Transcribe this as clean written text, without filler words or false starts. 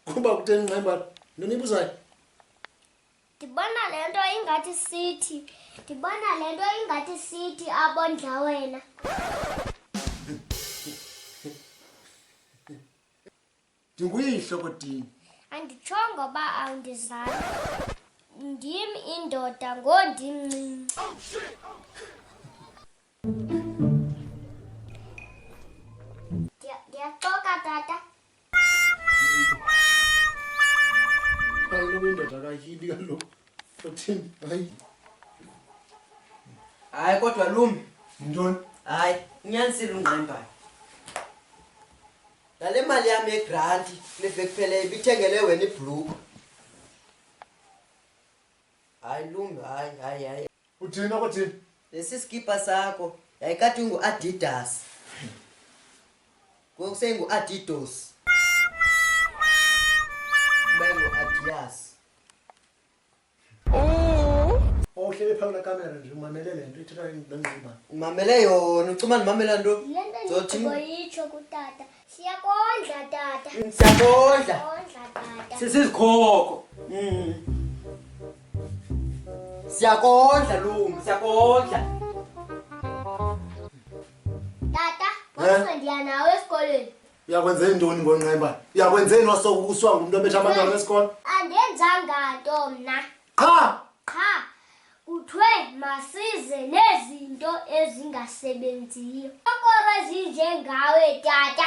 Kuba kutheni Nqemba? Nonibuzayo? Ndibona le nto ingathi sithi. Ndibona le nto ingathi sithi abondla wena. Ndinguyihlo kodini. Anditshongo ba awundizali. Ndim indoda ngondimncinci. Ndiyaxoka tata. Hayi lo indoda kayili kaloku. Kodini hayi. Hayi kodwa Lumi. Ntoni? Hayi, unyanisile uNqemba. Ngale mali yami yegrant leveki phela ibithengele wena ibhlukhu. Hayi Lumi, hayi. Uthina kodini? Lesi skipa sakho yayikade ungu-Adidas. Ngoku sengu-Adidas. Bengu-Adidas. Ohlele phakathi kamera nje umamele lento ithina ngizibani. Mamele yona, ucuma nimamela nto. Le nto ndiyitsho kutata. Siyakondla tata. Siyakondla. Kondla tata. Sisizikhokho. Siyakondla Lumi, siyakondla. Tata, ngosuku ndiya nawe esikolweni. Uyakwenzeni ntoni ngoNqemba? Uyakwenzeni wasokuswa ngumuntu obetha abantwana besikole? Andenzanga nto mna. Qha. Kuthiwe masize nezinto ezingasebenziyo. Okore ezinjengawe tata.